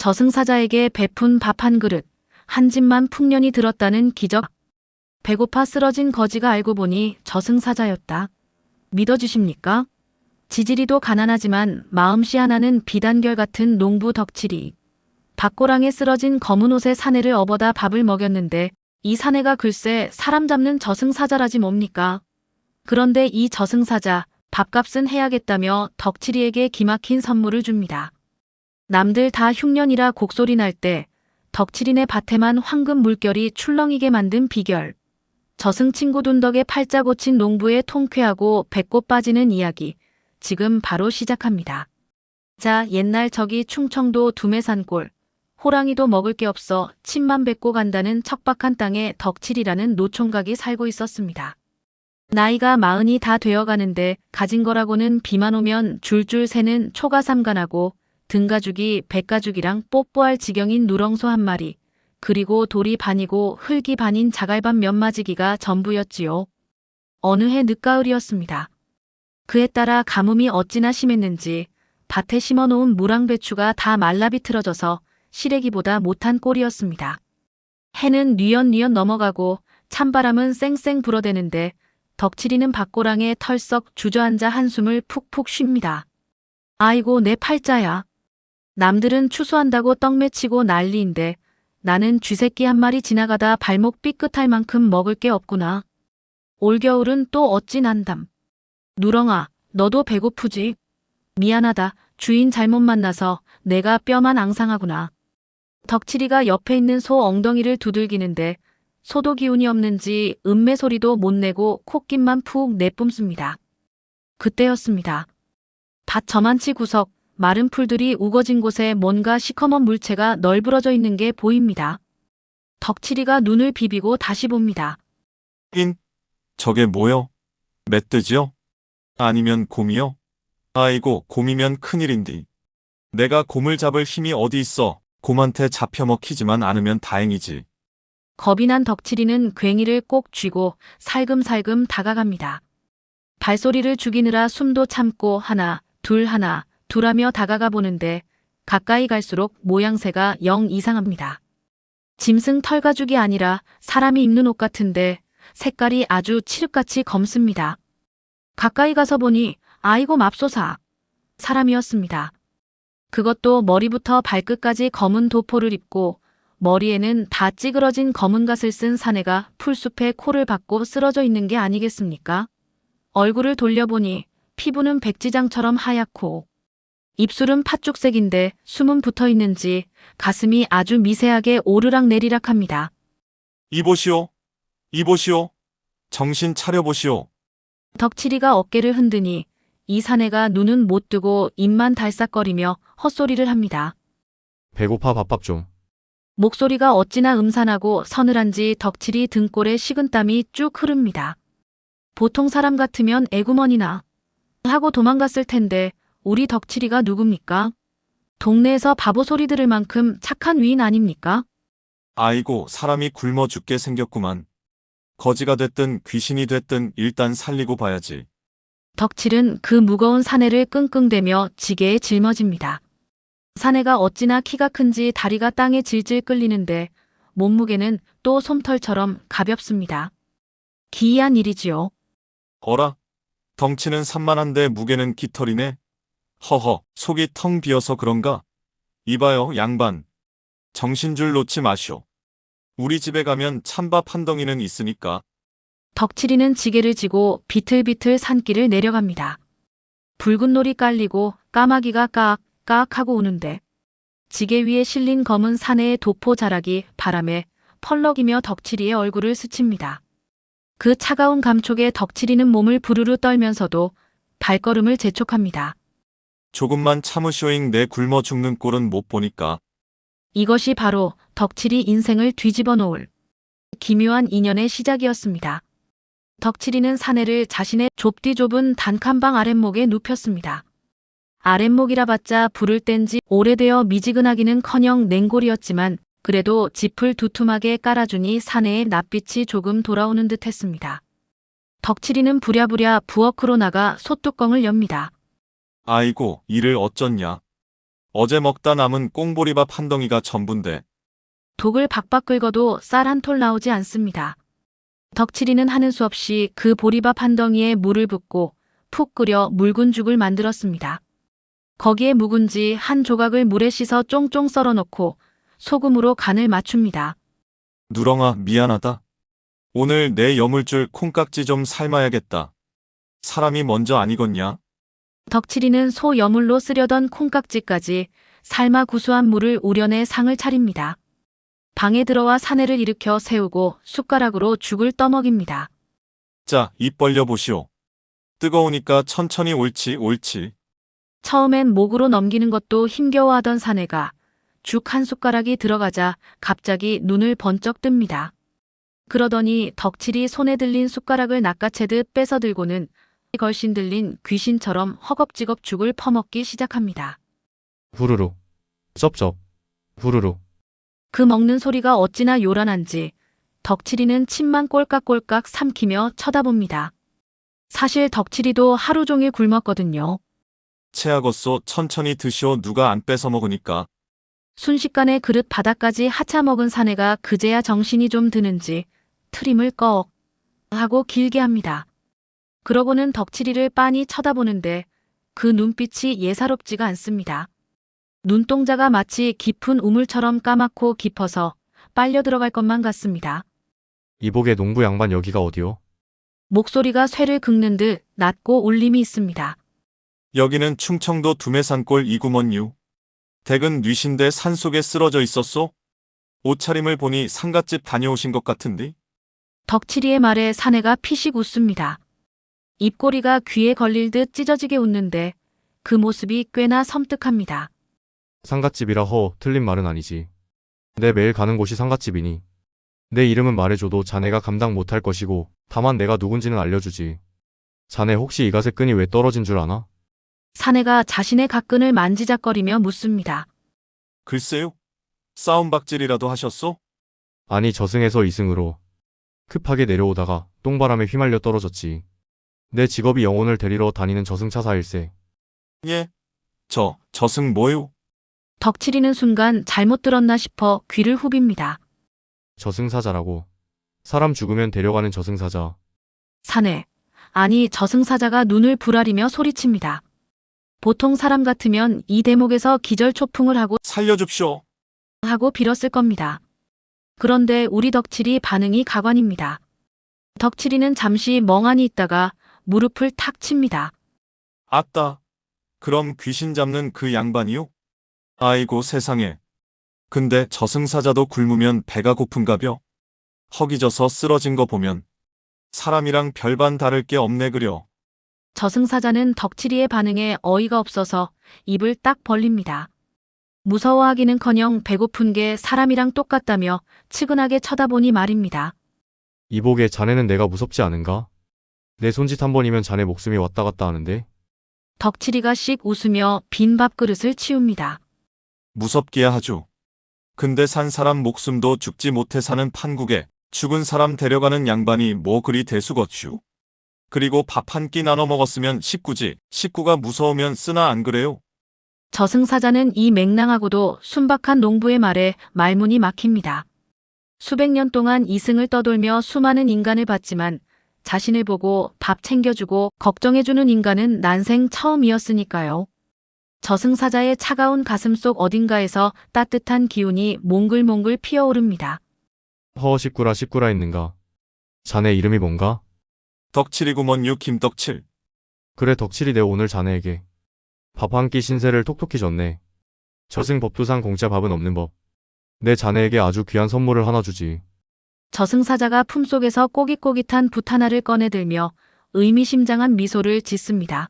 저승사자에게 베푼 밥 한 그릇, 한 집만 풍년이 들었다는 기적. 배고파 쓰러진 거지가 알고 보니 저승사자였다. 믿어주십니까? 지지리도 가난하지만 마음씨 하나는 비단결 같은 농부 덕칠이. 밭고랑에 쓰러진 검은 옷의 사내를 업어다 밥을 먹였는데 이 사내가 글쎄 사람 잡는 저승사자라지 뭡니까? 그런데 이 저승사자 밥값은 해야겠다며 덕칠이에게 기막힌 선물을 줍니다. 남들 다 흉년이라 곡소리 날 때 덕칠이네 밭에만 황금 물결이 출렁이게 만든 비결. 저승 친구 둔덕에 팔자 고친 농부의 통쾌하고 배꼽 빠지는 이야기. 지금 바로 시작합니다. 자, 옛날 저기 충청도 두매산골. 호랑이도 먹을 게 없어 침만 뱉고 간다는 척박한 땅에 덕칠이라는 노총각이 살고 있었습니다. 나이가 40이 다 되어가는데 가진 거라고는 비만 오면 줄줄 새는 초가삼간하고 등가죽이 백가죽이랑 뽀뽀할 지경인 누렁소 한 마리, 그리고 돌이 반이고 흙이 반인 자갈반 몇 마지기가 전부였지요. 어느 해 늦가을이었습니다. 그에 따라 가뭄이 어찌나 심했는지 밭에 심어놓은 무랑배추가 다 말라 비틀어져서 시래기보다 못한 꼴이었습니다. 해는 뉘엿뉘엿 넘어가고 찬바람은 쌩쌩 불어대는데 덕칠이는 밭고랑에 털썩 주저앉아 한숨을 푹푹 쉽니다. 아이고 내 팔자야. 남들은 추수한다고 떡매치고 난리인데 나는 쥐새끼 한 마리 지나가다 발목 삐끗할 만큼 먹을 게 없구나. 올겨울은 또 어찌 난담. 누렁아, 너도 배고프지? 미안하다. 주인 잘못 만나서 내가 뼈만 앙상하구나. 덕칠이가 옆에 있는 소 엉덩이를 두들기는데 소도 기운이 없는지 음매 소리도 못 내고 콧김만 푹 내뿜습니다. 그때였습니다. 밭 저만치 구석, 마른 풀들이 우거진 곳에 뭔가 시커먼 물체가 널브러져 있는 게 보입니다. 덕칠이가 눈을 비비고 다시 봅니다. 저게 뭐요? 멧돼지요? 아니면 곰이요? 아이고, 곰이면 큰일인디. 내가 곰을 잡을 힘이 어디 있어. 곰한테 잡혀 먹히지만 않으면 다행이지. 겁이 난 덕칠이는 괭이를 꼭 쥐고 살금살금 다가갑니다. 발소리를 죽이느라 숨도 참고 하나, 둘 하며 다가가 보는데 가까이 갈수록 모양새가 영 이상합니다. 짐승 털가죽이 아니라 사람이 입는 옷 같은데 색깔이 아주 칠흑같이 검습니다. 가까이 가서 보니 아이고 맙소사. 사람이었습니다. 그것도 머리부터 발끝까지 검은 도포를 입고 머리에는 다 찌그러진 검은 갓을 쓴 사내가 풀숲에 코를 박고 쓰러져 있는 게 아니겠습니까? 얼굴을 돌려보니 피부는 백지장처럼 하얗고 입술은 팥죽색인데 숨은 붙어 있는지 가슴이 아주 미세하게 오르락내리락합니다. 이보시오. 정신 차려보시오. 덕칠이가 어깨를 흔드니 이 사내가 눈은 못 뜨고 입만 달싹거리며 헛소리를 합니다. 배고파 밥밥 좀. 목소리가 어찌나 음산하고 서늘한지 덕칠이 등골에 식은땀이 쭉 흐릅니다. 보통 사람 같으면 에구머니나 하고 도망갔을 텐데 우리 덕칠이가 누굽니까? 동네에서 바보 소리 들을 만큼 착한 위인 아닙니까? 아이고, 사람이 굶어 죽게 생겼구만. 거지가 됐든 귀신이 됐든 일단 살리고 봐야지. 덕칠은 그 무거운 사내를 끙끙대며 지게에 짊어집니다. 사내가 어찌나 키가 큰지 다리가 땅에 질질 끌리는데 몸무게는 또 솜털처럼 가볍습니다. 기이한 일이지요. 어라? 덩치는 산만한데 무게는 깃털이네. 허허, 속이 텅 비어서 그런가? 이봐요, 양반. 정신줄 놓지 마시오. 우리 집에 가면 찬밥 한 덩이는 있으니까. 덕칠이는 지게를 지고 비틀비틀 산길을 내려갑니다. 붉은 놀이 깔리고 까마귀가 까악까악 하고 우는데 지게 위에 실린 검은 사내의 도포 자락이 바람에 펄럭이며 덕칠이의 얼굴을 스칩니다. 그 차가운 감촉에 덕칠이는 몸을 부르르 떨면서도 발걸음을 재촉합니다. 조금만 참으쇼잉. 내 굶어 죽는 꼴은 못 보니까. 이것이 바로 덕칠이 인생을 뒤집어 놓을 기묘한 인연의 시작이었습니다. 덕칠이는 사내를 자신의 좁디 좁은 단칸방 아랫목에 눕혔습니다. 아랫목이라 봤자 불을 뗀 지 오래되어 미지근하기는커녕 냉골이었지만 그래도 짚을 두툼하게 깔아주니 사내의 낯빛이 조금 돌아오는 듯 했습니다. 덕칠이는 부랴부랴 부엌으로 나가 솥뚜껑을 엽니다. 아이고, 이를 어쩌냐. 어제 먹다 남은 꽁보리밥 한 덩이가 전부인데. 독을 박박 긁어도 쌀 한 톨 나오지 않습니다. 덕칠이는 하는 수 없이 그 보리밥 한 덩이에 물을 붓고 푹 끓여 묽은 죽을 만들었습니다. 거기에 묵은지 한 조각을 물에 씻어 쫑쫑 썰어 넣고 소금으로 간을 맞춥니다. 누렁아, 미안하다. 오늘 내 여물줄 콩깍지 좀 삶아야겠다. 사람이 먼저 안 익었냐? 덕칠이는 소 여물로 쓰려던 콩깍지까지 삶아 구수한 물을 우려내 상을 차립니다. 방에 들어와 사내를 일으켜 세우고 숟가락으로 죽을 떠먹입니다. 자, 입 벌려 보시오. 뜨거우니까 천천히 옳지. 처음엔 목으로 넘기는 것도 힘겨워하던 사내가 죽 한 숟가락이 들어가자 갑자기 눈을 번쩍 뜹니다. 그러더니 덕칠이 손에 들린 숟가락을 낚아채듯 뺏어 들고는 걸신 들린 귀신처럼 허겁지겁 죽을 퍼먹기 시작합니다. 후루룩. 쩝쩝. 후루룩. 그 먹는 소리가 어찌나 요란한지 덕칠이는 침만 꼴깍꼴깍 삼키며 쳐다봅니다. 사실 덕칠이도 하루 종일 굶었거든요. 체하겄소. 천천히 드시오. 누가 안 뺏어 먹으니까. 순식간에 그릇 바닥까지 하차 먹은 사내가 그제야 정신이 좀 드는지 트림을 꺽 하고 길게 합니다. 그러고는 덕칠이를 빤히 쳐다보는데 그 눈빛이 예사롭지가 않습니다. 눈동자가 마치 깊은 우물처럼 까맣고 깊어서 빨려 들어갈 것만 같습니다. 이복의 농부 양반 여기가 어디요? 목소리가 쇠를 긁는 듯 낮고 울림이 있습니다. 여기는 충청도 두매산골 이구먼유. 댁은 뉘신데 산속에 쓰러져 있었소? 옷차림을 보니 상갓집 다녀오신 것 같은데? 덕칠이의 말에 사내가 피식 웃습니다. 입꼬리가 귀에 걸릴 듯 찢어지게 웃는데 그 모습이 꽤나 섬뜩합니다. 상갓집이라 틀린 말은 아니지. 내 매일 가는 곳이 상갓집이니. 내 이름은 말해줘도 자네가 감당 못할 것이고 다만 내가 누군지는 알려주지. 자네 혹시 이 갓의 끈이 왜 떨어진 줄 아나? 사내가 자신의 각근을 만지작거리며 묻습니다. 글쎄요. 싸움박질이라도 하셨소? 아니 저승에서 이승으로 급하게 내려오다가 똥바람에 휘말려 떨어졌지. 내 직업이 영혼을 데리러 다니는 저승차사일세. 예. 저승 뭐요? 덕칠이는 순간 잘못 들었나 싶어 귀를 후빕니다. 저승사자라고. 사람 죽으면 데려가는 저승사자. 사내, 아니 저승사자가 눈을 부라리며 소리칩니다. 보통 사람 같으면 이 대목에서 기절초풍을 살려줍쇼. 하고 빌었을 겁니다. 그런데 우리 덕칠이 반응이 가관입니다. 덕칠이는 잠시 멍하니 있다가 무릎을 탁 칩니다. 아따. 그럼 귀신 잡는 그 양반이요? 아이고 세상에. 근데 저승사자도 굶으면 배가 고픈가벼? 허기져서 쓰러진 거 보면 사람이랑 별반 다를 게 없네 그려. 저승사자는 덕칠이의 반응에 어이가 없어서 입을 딱 벌립니다. 무서워하기는커녕 배고픈 게 사람이랑 똑같다며 측은하게 쳐다보니 말입니다. 이복에 자네는 내가 무섭지 않은가? 내 손짓 한 번이면 자네 목숨이 왔다 갔다 하는데? 덕칠이가 씩 웃으며 빈 밥그릇을 치웁니다. 무섭기야 하죠. 근데 산 사람 목숨도 죽지 못해 사는 판국에 죽은 사람 데려가는 양반이 뭐 그리 대수겄슈. 그리고 밥 한 끼 나눠 먹었으면 식구지. 식구가 무서우면 쓰나 안 그래요? 저승사자는 이 맹랑하고도 순박한 농부의 말에 말문이 막힙니다. 수백 년 동안 이승을 떠돌며 수많은 인간을 봤지만 자신을 보고 밥 챙겨주고 걱정해주는 인간은 난생 처음이었으니까요. 저승사자의 차가운 가슴속 어딘가에서 따뜻한 기운이 몽글몽글 피어오릅니다. 식구라 했는가? 자네 이름이 뭔가? 덕칠이구먼요 김덕칠. 그래 덕칠이 내 오늘 자네에게 밥 한 끼 신세를 톡톡히 줬네. 저승 법두상 공짜 밥은 없는 법. 내 자네에게 아주 귀한 선물을 하나 주지. 저승사자가 품속에서 꼬깃꼬깃한 붓 하나를 꺼내들며 의미심장한 미소를 짓습니다.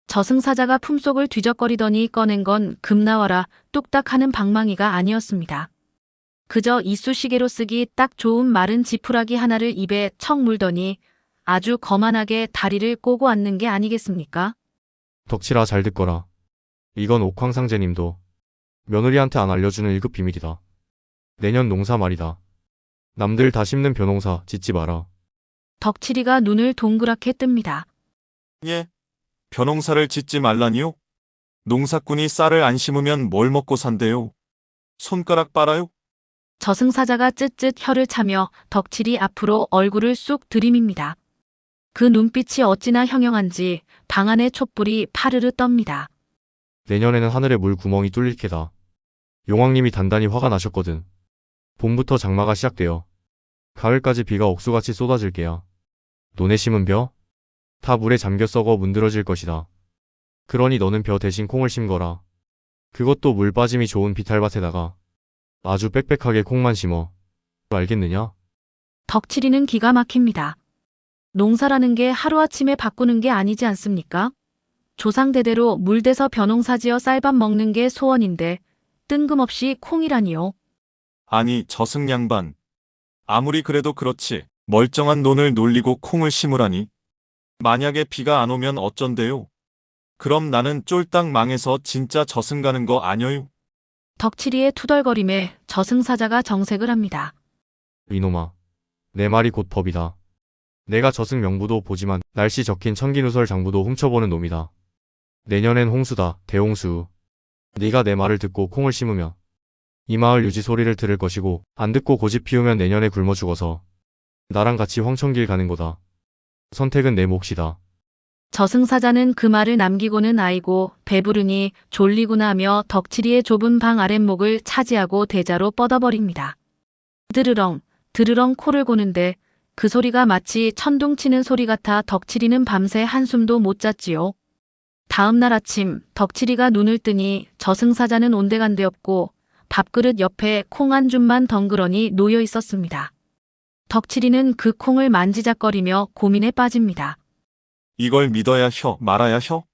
저승사자가 품속을 뒤적거리더니 꺼낸 건 금나와라 뚝딱 하는 방망이가 아니었습니다. 그저 이쑤시개로 쓰기 딱 좋은 마른 지푸라기 하나를 입에 척 물더니 아주 거만하게 다리를 꼬고 앉는 게 아니겠습니까? 덕칠아 잘 듣거라. 이건 옥황상제님도 며느리한테 안 알려주는 1급 비밀이다. 내년 농사 말이다. 남들 다 심는 벼농사 짓지 마라. 덕칠이가 눈을 동그랗게 뜹니다. 예. 벼농사를 짓지 말라니요? 농사꾼이 쌀을 안 심으면 뭘 먹고 산대요? 손가락 빨아요? 저승사자가 쯧쯧 혀를 차며 덕칠이 앞으로 얼굴을 쑥 들이밉니다. 그 눈빛이 어찌나 형형한지 방 안의 촛불이 파르르 떱니다. 내년에는 하늘에 물 구멍이 뚫릴 게다. 용왕님이 단단히 화가 나셨거든. 봄부터 장마가 시작되어 가을까지 비가 억수같이 쏟아질 게야. 논에 심은 벼? 다 물에 잠겨 썩어 문드러질 것이다. 그러니 너는 벼 대신 콩을 심거라. 그것도 물 빠짐이 좋은 비탈밭에다가 아주 빽빽하게 콩만 심어. 알겠느냐? 덕칠이는 기가 막힙니다. 농사라는 게 하루아침에 바꾸는 게 아니지 않습니까? 조상대대로 물대서 벼농사 지어 쌀밥 먹는 게 소원인데 뜬금없이 콩이라니요. 아니, 저승양반. 아무리 그래도 그렇지. 멀쩡한 논을 놀리고 콩을 심으라니. 만약에 비가 안 오면 어쩐대요? 그럼 나는 쫄딱 망해서 진짜 저승 가는 거 아녀요? 덕칠이의 투덜거림에 저승사자가 정색을 합니다. 이놈아. 내 말이 곧 법이다. 내가 저승 명부도 보지만 날씨 적힌 천기누설 장부도 훔쳐보는 놈이다. 내년엔 홍수다, 대홍수. 네가 내 말을 듣고 콩을 심으면 이 마을 유지 소리를 들을 것이고 안 듣고 고집 피우면 내년에 굶어 죽어서 나랑 같이 황천길 가는 거다. 선택은 내 몫이다. 저승사자는 그 말을 남기고는 아이고 배부르니 졸리구나 하며 덕칠이의 좁은 방 아랫목을 차지하고 대자로 뻗어버립니다. 드르렁, 드르렁 코를 고는데 그 소리가 마치 천둥 치는 소리 같아 덕칠이는 밤새 한숨도 못 잤지요. 다음 날 아침 덕칠이가 눈을 뜨니 저승사자는 온데간데 없고 밥그릇 옆에 콩 한 줌만 덩그러니 놓여 있었습니다. 덕칠이는 그 콩을 만지작거리며 고민에 빠집니다. 이걸 믿어야 혀, 말아야 혀?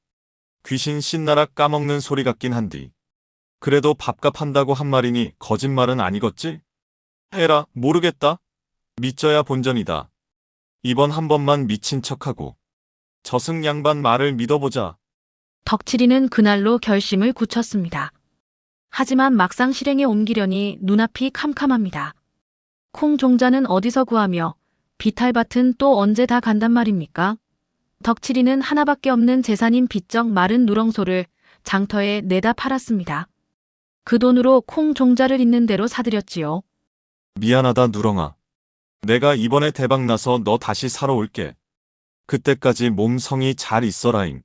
귀신 신나라 까먹는 소리 같긴 한디. 그래도 밥값 한다고 한 말이니 거짓말은 아니겠지? 에라, 모르겠다. 믿져야 본전이다. 이번 한 번만 미친 척하고 저승양반 말을 믿어보자. 덕칠이는 그날로 결심을 굳혔습니다. 하지만 막상 실행에 옮기려니 눈앞이 캄캄합니다. 콩 종자는 어디서 구하며 비탈밭은 또 언제 다 간단 말입니까? 덕칠이는 하나밖에 없는 재산인 빚적 마른 누렁소를 장터에 내다 팔았습니다. 그 돈으로 콩 종자를 있는 대로 사들였지요. 미안하다 누렁아. 내가 이번에 대박 나서 너 다시 사러 올게. 그때까지 몸성이 잘 있어라잉.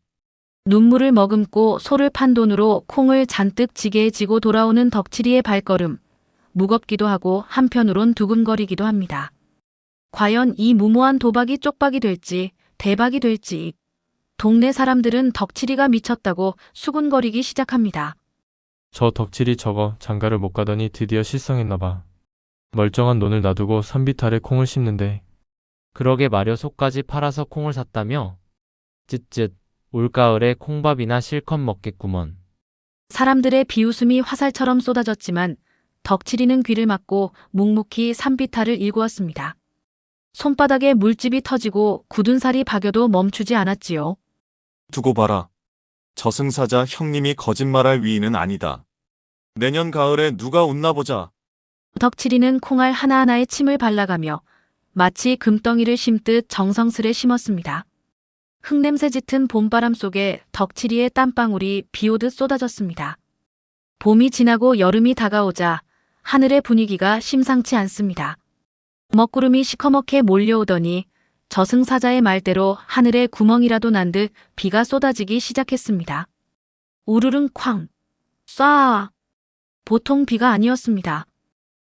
눈물을 머금고 소를 판 돈으로 콩을 잔뜩 지게에 지고 돌아오는 덕칠이의 발걸음. 무겁기도 하고 한편으론 두근거리기도 합니다. 과연 이 무모한 도박이 쪽박이 될지 대박이 될지. 동네 사람들은 덕칠이가 미쳤다고 수군거리기 시작합니다. 저 덕칠이 저거 장가를 못 가더니 드디어 실성했나봐. 멀쩡한 논을 놔두고 산비탈에 콩을 심는데. 그러게 말여 속까지 팔아서 콩을 샀다며? 쯧쯧, 올가을에 콩밥이나 실컷 먹겠구먼. 사람들의 비웃음이 화살처럼 쏟아졌지만 덕칠이는 귀를 막고 묵묵히 산비탈을 일구었습니다. 손바닥에 물집이 터지고 굳은 살이 박여도 멈추지 않았지요. 두고 봐라. 저승사자 형님이 거짓말할 위인은 아니다. 내년 가을에 누가 웃나 보자. 덕칠이는 콩알 하나하나에 침을 발라가며 마치 금덩이를 심듯 정성스레 심었습니다. 흙냄새 짙은 봄바람 속에 덕칠이의 땀방울이 비오듯 쏟아졌습니다. 봄이 지나고 여름이 다가오자 하늘의 분위기가 심상치 않습니다. 먹구름이 시커멓게 몰려오더니 저승사자의 말대로 하늘에 구멍이라도 난 듯 비가 쏟아지기 시작했습니다. 우르릉 쾅, 쏴. 보통 비가 아니었습니다.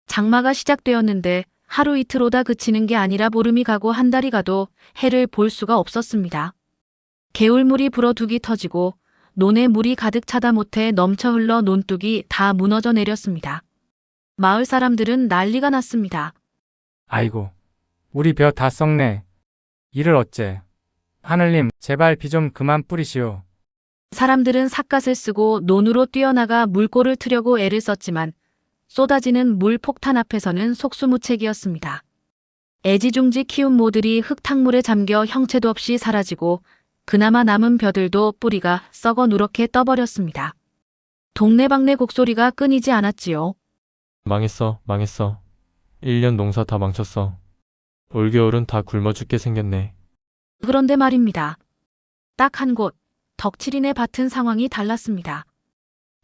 장마가 시작되었는데 하루 이틀 오다 그치는 게 아니라 보름이 가고 한 달이 가도 해를 볼 수가 없었습니다. 개울물이 불어둑이 터지고 논에 물이 가득 차다 못해 넘쳐 흘러 논둑이 다 무너져 내렸습니다. 마을 사람들은 난리가 났습니다. 아이고, 우리 벼 다 썩네. 이를 어째. 하늘님, 제발 비 좀 그만 뿌리시오. 사람들은 삿갓을 쓰고 논으로 뛰어나가 물꼬를 트려고 애를 썼지만 쏟아지는 물 폭탄 앞에서는 속수무책이었습니다. 애지중지 키운 모들이 흙탕물에 잠겨 형체도 없이 사라지고 그나마 남은 벼들도 뿌리가 썩어 누렇게 떠버렸습니다. 동네방네 곡소리가 끊이지 않았지요. 망했어, 망했어. 1년 농사 다 망쳤어. 올겨울은 다 굶어 죽게 생겼네. 그런데 말입니다. 딱 한 곳, 덕칠이네 밭은 상황이 달랐습니다.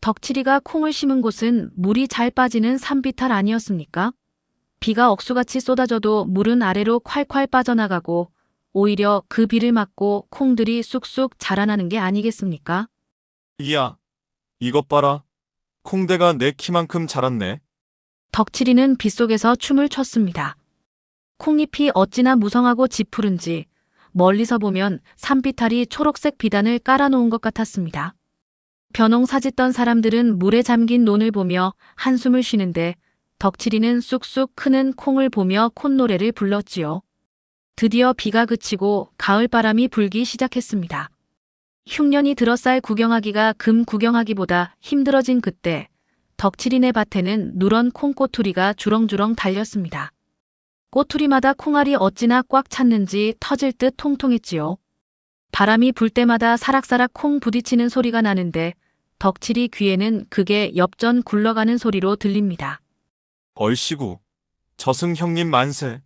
덕칠이가 콩을 심은 곳은 물이 잘 빠지는 산비탈 아니었습니까? 비가 억수같이 쏟아져도 물은 아래로 콸콸 빠져나가고 오히려 그 비를 맞고 콩들이 쑥쑥 자라나는 게 아니겠습니까? 이야, 이것 봐라. 콩대가 내 키만큼 자랐네. 덕칠이는 빗속에서 춤을 췄습니다. 콩잎이 어찌나 무성하고 지푸른지 멀리서 보면 산비탈이 초록색 비단을 깔아놓은 것 같았습니다. 벼농 사짓던 사람들은 물에 잠긴 논을 보며 한숨을 쉬는데 덕칠이는 쑥쑥 크는 콩을 보며 콧노래를 불렀지요. 드디어 비가 그치고 가을바람이 불기 시작했습니다. 흉년이 들어 쌀 구경하기가 금 구경하기보다 힘들어진 그때 덕칠이네 밭에는 누런 콩꼬투리가 주렁주렁 달렸습니다. 꼬투리마다 콩알이 어찌나 꽉 찼는지 터질 듯 통통했지요. 바람이 불 때마다 사락사락 콩 부딪히는 소리가 나는데 덕칠이 귀에는 그게 엽전 굴러가는 소리로 들립니다. 얼씨구. 저승 형님 만세.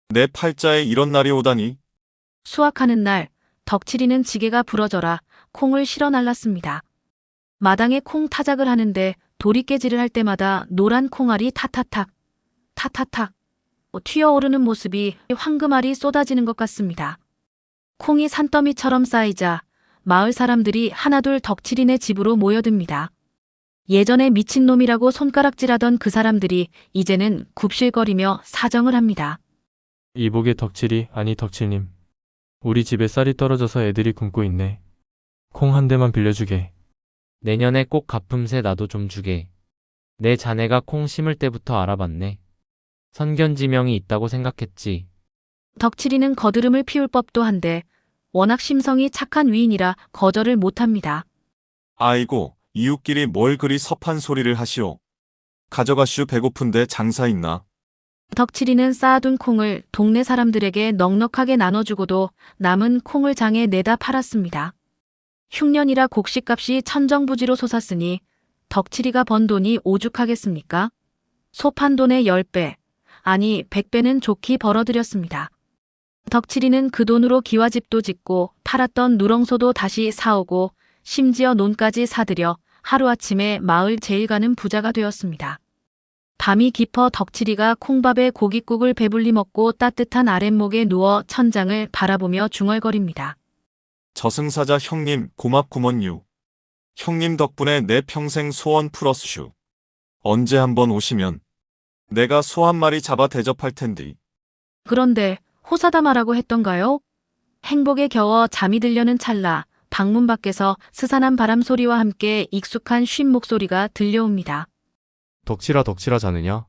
내 팔자에 이런 날이 오다니. 수확하는 날 덕칠이는 지게가 부러져라 콩을 실어 날랐습니다. 마당에 콩 타작을 하는데 도리깨질을 할 때마다 노란 콩알이 타타탁 타타탁 튀어오르는 모습이 황금알이 쏟아지는 것 같습니다. 콩이 산더미처럼 쌓이자 마을 사람들이 하나둘 덕칠이네 집으로 모여듭니다. 예전에 미친놈이라고 손가락질하던 그 사람들이 이제는 굽실거리며 사정을 합니다. 이복의 덕칠이 아니 덕칠님. 우리 집에 쌀이 떨어져서 애들이 굶고 있네. 콩 한 대만 빌려주게. 내년에 꼭 갚음새 나도 좀 주게. 내 자네가 콩 심을 때부터 알아봤네. 선견지명이 있다고 생각했지. 덕칠이는 거드름을 피울 법도 한데 워낙 심성이 착한 위인이라 거절을 못합니다. 아이고, 이웃끼리 뭘 그리 섭한 소리를 하시오. 가져가슈. 배고픈데 장사 있나? 덕칠이는 쌓아둔 콩을 동네 사람들에게 넉넉하게 나눠주고도 남은 콩을 장에 내다 팔았습니다. 흉년이라 곡식값이 천정부지로 솟았으니 덕칠이가 번 돈이 오죽하겠습니까? 소판 돈의 10배, 아니 100배는 좋게 벌어들였습니다. 덕칠이는 그 돈으로 기와집도 짓고 팔았던 누렁소도 다시 사오고 심지어 논까지 사들여 하루아침에 마을 제일 가는 부자가 되었습니다. 밤이 깊어 덕칠이가 콩밥에 고깃국을 배불리 먹고 따뜻한 아랫목에 누워 천장을 바라보며 중얼거립니다. 저승사자 형님 고맙구먼유. 형님 덕분에 내 평생 소원 풀었슈. 언제 한번 오시면 내가 소 한 마리 잡아 대접할 텐디. 그런데 호사다마라고 했던가요? 행복에 겨워 잠이 들려는 찰나 방문 밖에서 스산한 바람 소리와 함께 익숙한 쉰 목소리가 들려옵니다. 덕칠아 덕칠아 자느냐?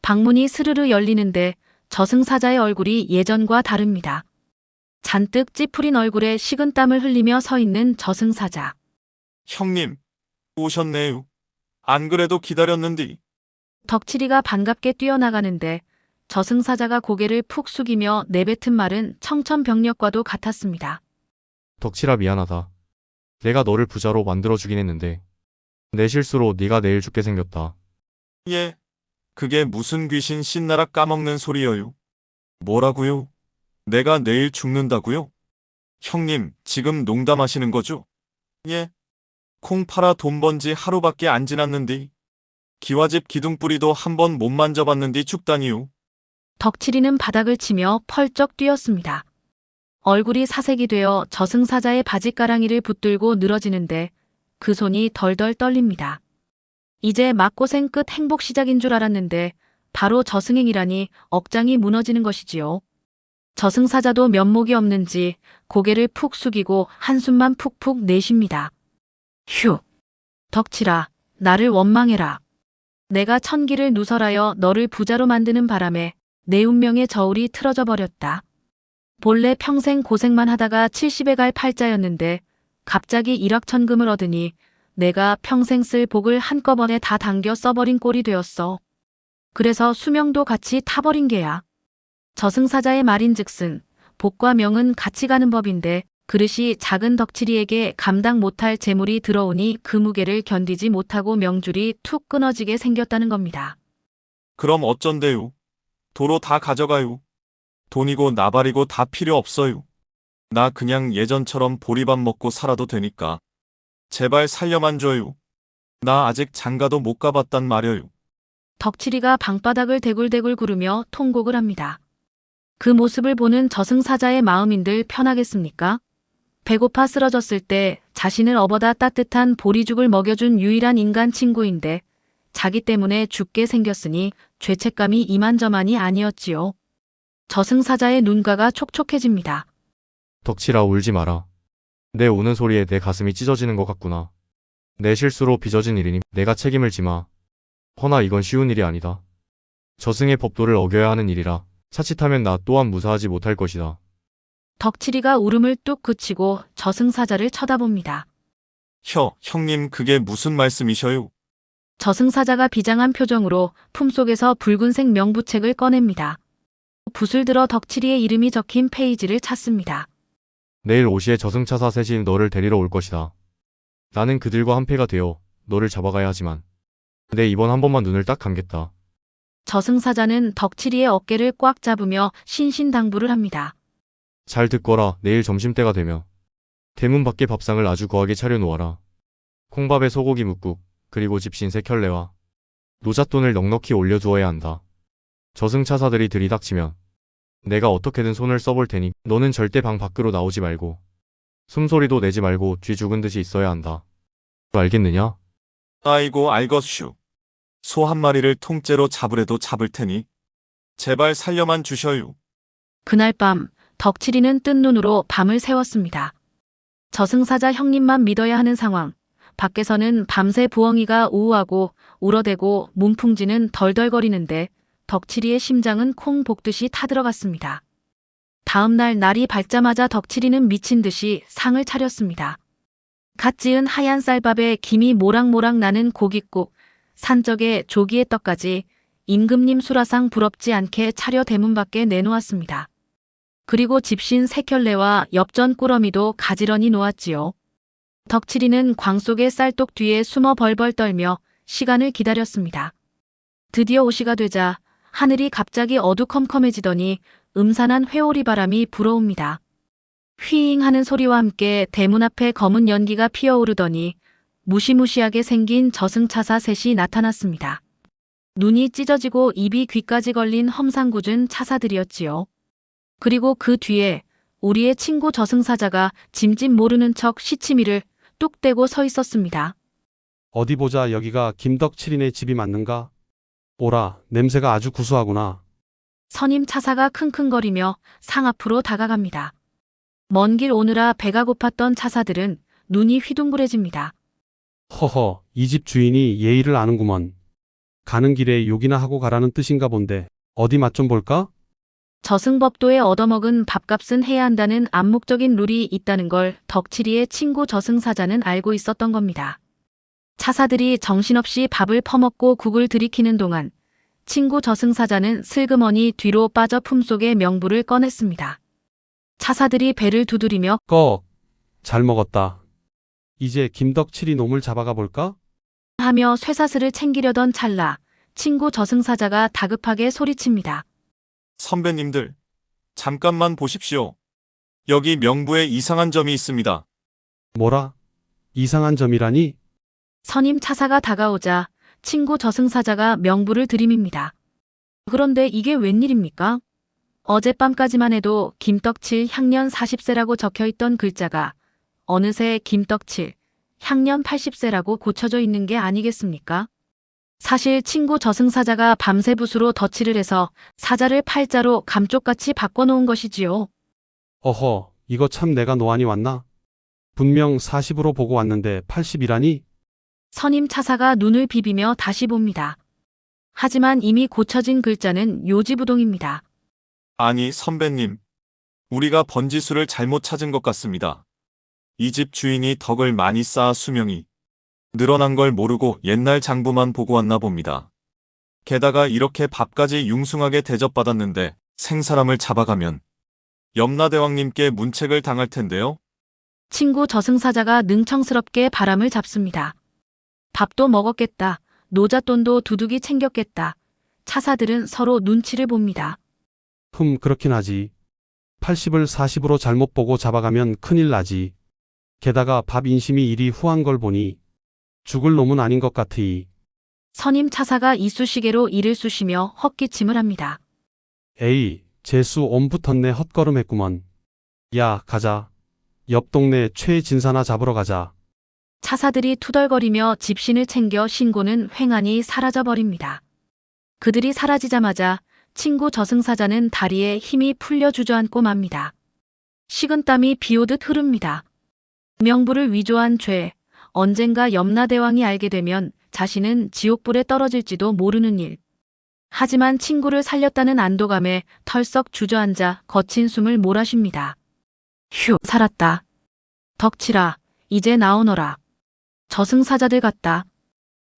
방문이 스르르 열리는데 저승사자의 얼굴이 예전과 다릅니다. 잔뜩 찌푸린 얼굴에 식은땀을 흘리며 서 있는 저승사자. 형님, 오셨네요. 안 그래도 기다렸는디. 덕칠이가 반갑게 뛰어나가는데 저승사자가 고개를 푹 숙이며 내뱉은 말은 청천벽력과도 같았습니다. 덕칠아 미안하다. 내가 너를 부자로 만들어주긴 했는데 내 실수로 네가 내일 죽게 생겼다. 예, 그게 무슨 귀신 신나라 까먹는 소리여요. 뭐라고요? 내가 내일 죽는다고요? 형님, 지금 농담하시는 거죠? 예. 콩 팔아 돈 번 지 하루밖에 안 지났는디. 기와집 기둥뿌리도 한번 못 만져봤는디 죽다니요. 덕칠이는 바닥을 치며 펄쩍 뛰었습니다. 얼굴이 사색이 되어 저승사자의 바짓가랑이를 붙들고 늘어지는데 그 손이 덜덜 떨립니다. 이제 막고생 끝 행복 시작인 줄 알았는데 바로 저승행이라니 억장이 무너지는 것이지요. 저승사자도 면목이 없는지 고개를 푹 숙이고 한숨만 푹푹 내쉽니다. 휴! 덕칠아, 나를 원망해라. 내가 천기를 누설하여 너를 부자로 만드는 바람에 내 운명의 저울이 틀어져 버렸다. 본래 평생 고생만 하다가 70에 갈 팔자였는데 갑자기 일확천금을 얻으니 내가 평생 쓸 복을 한꺼번에 다 당겨 써버린 꼴이 되었어. 그래서 수명도 같이 타버린 게야. 저승사자의 말인즉슨 복과 명은 같이 가는 법인데 그릇이 작은 덕칠이에게 감당 못할 재물이 들어오니 그 무게를 견디지 못하고 명줄이 툭 끊어지게 생겼다는 겁니다. 그럼 어쩐대요? 도로 다 가져가요. 돈이고 나발이고 다 필요 없어요. 나 그냥 예전처럼 보리밥 먹고 살아도 되니까. 제발 살려만 줘요. 나 아직 장가도 못 가봤단 말여요. 덕칠이가 방바닥을 대굴대굴 구르며 통곡을 합니다. 그 모습을 보는 저승사자의 마음인들 편하겠습니까? 배고파 쓰러졌을 때 자신을 업어다 따뜻한 보리죽을 먹여준 유일한 인간 친구인데 자기 때문에 죽게 생겼으니 죄책감이 이만저만이 아니었지요. 저승사자의 눈가가 촉촉해집니다. 덕칠아, 울지 마라. 내 우는 소리에 내 가슴이 찢어지는 것 같구나. 내 실수로 빚어진 일이니 내가 책임을 지마. 허나 이건 쉬운 일이 아니다. 저승의 법도를 어겨야 하는 일이라 자칫하면 나 또한 무사하지 못할 것이다. 덕칠이가 울음을 뚝 그치고 저승사자를 쳐다봅니다. 형님 그게 무슨 말씀이셔요? 저승사자가 비장한 표정으로 품속에서 붉은색 명부책을 꺼냅니다. 붓을 들어 덕칠이의 이름이 적힌 페이지를 찾습니다. 내일 5시에 저승차사 셋이 너를 데리러 올 것이다. 나는 그들과 한패가 되어 너를 잡아가야 하지만 내 이번 한 번만 눈을 딱 감겠다. 저승사자는 덕칠이의 어깨를 꽉 잡으며 신신당부를 합니다. 잘 듣거라. 내일 점심때가 되면 대문 밖에 밥상을 아주 거하게 차려놓아라. 콩밥에 소고기 묵국, 그리고 집신 3켤레와 노잣돈을 넉넉히 올려두어야 한다. 저승차사들이 들이닥치면 내가 어떻게든 손을 써볼 테니 너는 절대 방 밖으로 나오지 말고 숨소리도 내지 말고 쥐 죽은 듯이 있어야 한다. 알겠느냐? 아이고 알것슈. 소 한 마리를 통째로 잡으래도 잡을 테니 제발 살려만 주셔요. 그날 밤 덕칠이는 뜬 눈으로 밤을 새웠습니다. 저승사자 형님만 믿어야 하는 상황. 밖에서는 밤새 부엉이가 우우하고 울어대고 문풍지는 덜덜거리는데 덕칠이의 심장은 콩 볶듯이 타들어갔습니다. 다음 날 날이 밝자마자 덕칠이는 미친 듯이 상을 차렸습니다. 갓 지은 하얀 쌀밥에 김이 모락모락 나는 고깃국, 산적에 조기의 떡까지 임금님 수라상 부럽지 않게 차려 대문 밖에 내놓았습니다. 그리고 집신 3켤레와 엽전 꾸러미도 가지런히 놓았지요. 덕칠이는 광 속의 쌀독 뒤에 숨어 벌벌 떨며 시간을 기다렸습니다. 드디어 5시가 되자 하늘이 갑자기 어두컴컴해지더니 음산한 회오리 바람이 불어옵니다. 휘잉 하는 소리와 함께 대문 앞에 검은 연기가 피어오르더니 무시무시하게 생긴 저승차사 셋이 나타났습니다. 눈이 찢어지고 입이 귀까지 걸린 험상궂은 차사들이었지요. 그리고 그 뒤에 우리의 친구 저승사자가 짐짓 모르는 척 시치미를 뚝 떼고 서 있었습니다. 어디 보자. 여기가 김덕칠이네 집이 맞는가? 오라, 냄새가 아주 구수하구나. 선임 차사가 킁킁거리며 상 앞으로 다가갑니다. 먼 길 오느라 배가 고팠던 차사들은 눈이 휘둥그레집니다. 허허, 이 집 주인이 예의를 아는구먼. 가는 길에 욕이나 하고 가라는 뜻인가 본데 어디 맛 좀 볼까? 저승법도에 얻어먹은 밥값은 해야 한다는 암묵적인 룰이 있다는 걸 덕칠이의 친구 저승사자는 알고 있었던 겁니다. 차사들이 정신없이 밥을 퍼먹고 국을 들이키는 동안 친구 저승사자는 슬그머니 뒤로 빠져 품속에 명부를 꺼냈습니다. 차사들이 배를 두드리며 꺽, 잘 먹었다. 이제 김덕칠이 놈을 잡아가 볼까? 하며 쇠사슬을 챙기려던 찰나 친구 저승사자가 다급하게 소리칩니다. 선배님들, 잠깐만 보십시오. 여기 명부에 이상한 점이 있습니다. 뭐라? 이상한 점이라니? 선임 차사가 다가오자 친구 저승사자가 명부를 들이밉니다. 그런데 이게 웬일입니까? 어젯밤까지만 해도 김덕칠 향년 40세라고 적혀있던 글자가 어느새 김덕칠 향년 80세라고 고쳐져 있는 게 아니겠습니까? 사실 친구 저승사자가 밤새 붓으로 덧칠을 해서 사자를 팔자로 감쪽같이 바꿔놓은 것이지요. 어허, 이거 참 내가 노안이 왔나? 분명 40으로 보고 왔는데 80이라니? 선임 차사가 눈을 비비며 다시 봅니다. 하지만 이미 고쳐진 글자는 요지부동입니다. 아니 선배님, 우리가 번지수를 잘못 찾은 것 같습니다. 이 집 주인이 덕을 많이 쌓아 수명이 늘어난 걸 모르고 옛날 장부만 보고 왔나 봅니다. 게다가 이렇게 밥까지 융숭하게 대접받았는데 생사람을 잡아가면 염라대왕님께 문책을 당할 텐데요. 친구 저승사자가 능청스럽게 바람을 잡습니다. 밥도 먹었겠다. 노잣돈도 두둑이 챙겼겠다. 차사들은 서로 눈치를 봅니다. 그렇긴 하지. 80을 40으로 잘못 보고 잡아가면 큰일 나지. 게다가 밥 인심이 이리 후한 걸 보니 죽을 놈은 아닌 것 같으이. 선임 차사가 이쑤시개로 이를 쑤시며 헛기침을 합니다. 에이, 재수 옴 붙었네. 헛걸음했구먼. 야, 가자. 옆 동네 최진사나 잡으러 가자. 차사들이 투덜거리며 집신을 챙겨 신고는 횡하니 사라져버립니다. 그들이 사라지자마자 친구 저승사자는 다리에 힘이 풀려 주저앉고 맙니다. 식은땀이 비오듯 흐릅니다. 명부를 위조한 죄, 언젠가 염라대왕이 알게 되면 자신은 지옥불에 떨어질지도 모르는 일. 하지만 친구를 살렸다는 안도감에 털썩 주저앉아 거친 숨을 몰아쉽니다. 휴, 살았다. 덕칠아, 이제 나오너라. 저승사자들 같다.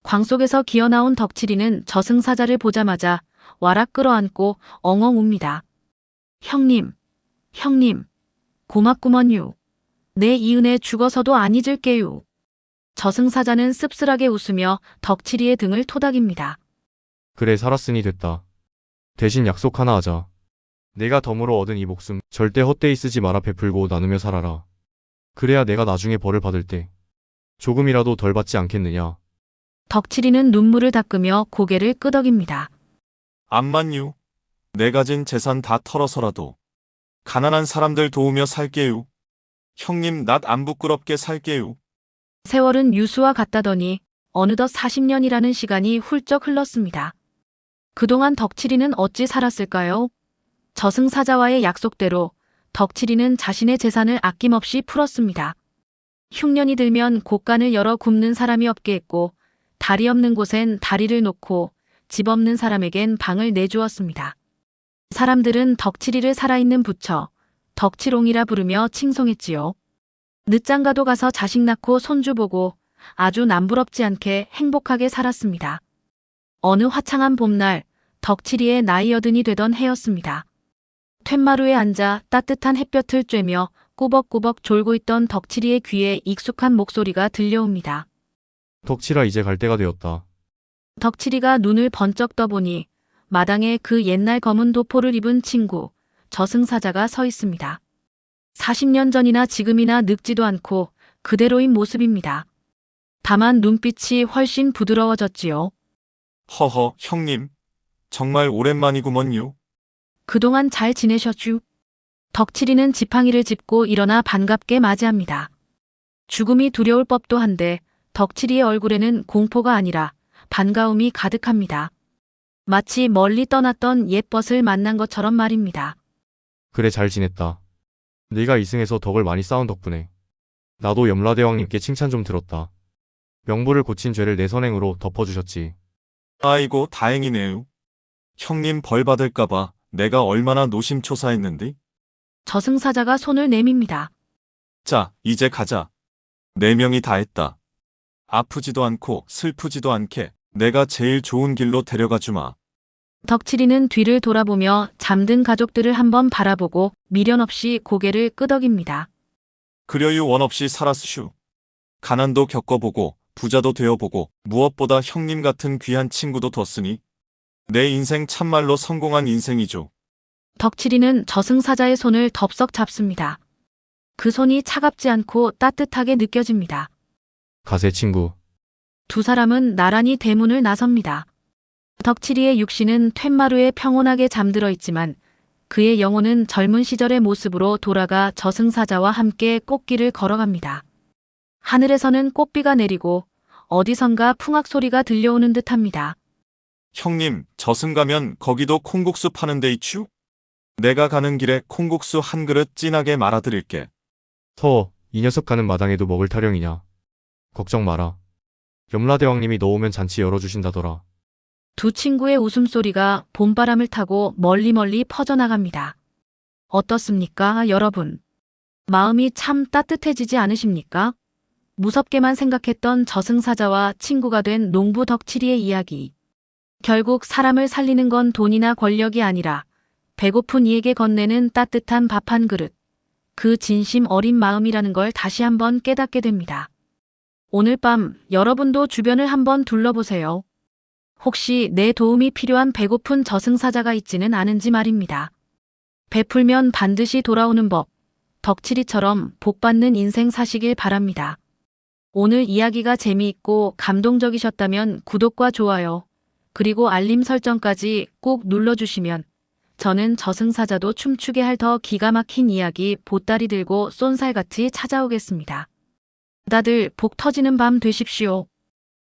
광 속에서 기어나온 덕칠이는 저승사자를 보자마자 와락 끌어안고 엉엉 웁니다. 형님, 형님, 고맙구먼유. 내 이 은혜 죽어서도 안 잊을게요. 저승사자는 씁쓸하게 웃으며 덕칠이의 등을 토닥입니다. 그래, 살았으니 됐다. 대신 약속 하나 하자. 내가 덤으로 얻은 이 목숨 절대 헛되이 쓰지 마라. 베풀고 나누며 살아라. 그래야 내가 나중에 벌을 받을 때 조금이라도 덜 받지 않겠느냐. 덕칠이는 눈물을 닦으며 고개를 끄덕입니다. 암만유. 내 가진 재산 다 털어서라도 가난한 사람들 도우며 살게요. 형님 낯 안 부끄럽게 살게요. 세월은 유수와 같다더니 어느덧 40년이라는 시간이 훌쩍 흘렀습니다. 그동안 덕칠이는 어찌 살았을까요? 저승사자와의 약속대로 덕칠이는 자신의 재산을 아낌없이 풀었습니다. 흉년이 들면 곳간을 열어 굽는 사람이 없게 했고 다리 없는 곳엔 다리를 놓고 집 없는 사람에겐 방을 내주었습니다. 사람들은 덕칠이를 살아있는 부처, 덕칠옹이라 부르며 칭송했지요. 늦장가도 가서 자식 낳고 손주 보고 아주 남부럽지 않게 행복하게 살았습니다. 어느 화창한 봄날, 덕칠이의 나이 여든이 되던 해였습니다. 툇마루에 앉아 따뜻한 햇볕을 쬐며 꾸벅꾸벅 졸고 있던 덕칠이의 귀에 익숙한 목소리가 들려옵니다. 덕칠아, 이제 갈 때가 되었다. 덕칠이가 눈을 번쩍 떠보니 마당에 그 옛날 검은 도포를 입은 친구, 저승사자가 서 있습니다. 40년 전이나 지금이나 늙지도 않고 그대로인 모습입니다. 다만 눈빛이 훨씬 부드러워졌지요. 허허, 형님. 정말 오랜만이구먼요. 그동안 잘 지내셨슈? 덕칠이는 지팡이를 짚고 일어나 반갑게 맞이합니다. 죽음이 두려울 법도 한데 덕칠이의 얼굴에는 공포가 아니라 반가움이 가득합니다. 마치 멀리 떠났던 옛 벗을 만난 것처럼 말입니다. 그래, 잘 지냈다. 네가 이승에서 덕을 많이 쌓은 덕분에 나도 염라대왕님께 칭찬 좀 들었다. 명부를 고친 죄를 내 선행으로 덮어주셨지. 아이고, 다행이네요. 형님 벌 받을까봐 내가 얼마나 노심초사했는데. 저승사자가 손을 내밉니다. 자, 이제 가자. 4명이 다 했다. 아프지도 않고 슬프지도 않게 내가 제일 좋은 길로 데려가 주마. 덕칠이는 뒤를 돌아보며 잠든 가족들을 한번 바라보고 미련 없이 고개를 끄덕입니다. 그려유 원 없이 살았슈. 가난도 겪어보고 부자도 되어보고 무엇보다 형님 같은 귀한 친구도 뒀으니 내 인생 참말로 성공한 인생이죠. 덕칠이는 저승사자의 손을 덥석 잡습니다. 그 손이 차갑지 않고 따뜻하게 느껴집니다. 가세, 친구. 두 사람은 나란히 대문을 나섭니다. 덕칠이의 육신은 툇마루에 평온하게 잠들어 있지만 그의 영혼은 젊은 시절의 모습으로 돌아가 저승사자와 함께 꽃길을 걸어갑니다. 하늘에서는 꽃비가 내리고 어디선가 풍악 소리가 들려오는 듯합니다. 형님, 저승 가면 거기도 콩국수 파는 데 있슈? 내가 가는 길에 콩국수 한 그릇 진하게 말아드릴게. 이 녀석 가는 마당에도 먹을 타령이냐. 걱정 마라. 염라대왕님이 너 오면 잔치 열어주신다더라. 두 친구의 웃음소리가 봄바람을 타고 멀리 퍼져나갑니다. 어떻습니까, 여러분? 마음이 참 따뜻해지지 않으십니까? 무섭게만 생각했던 저승사자와 친구가 된 농부 덕칠이의 이야기. 결국 사람을 살리는 건 돈이나 권력이 아니라 배고픈 이에게 건네는 따뜻한 밥 한 그릇. 그 진심 어린 마음이라는 걸 다시 한번 깨닫게 됩니다. 오늘 밤 여러분도 주변을 한번 둘러보세요. 혹시 내 도움이 필요한 배고픈 저승사자가 있지는 않은지 말입니다. 베풀면 반드시 돌아오는 법. 덕칠이처럼 복받는 인생 사시길 바랍니다. 오늘 이야기가 재미있고 감동적이셨다면 구독과 좋아요, 그리고 알림 설정까지 꼭 눌러주시면 저는 저승사자도 춤추게 할 더 기가 막힌 이야기 보따리 들고 쏜살같이 찾아오겠습니다. 다들 복 터지는 밤 되십시오.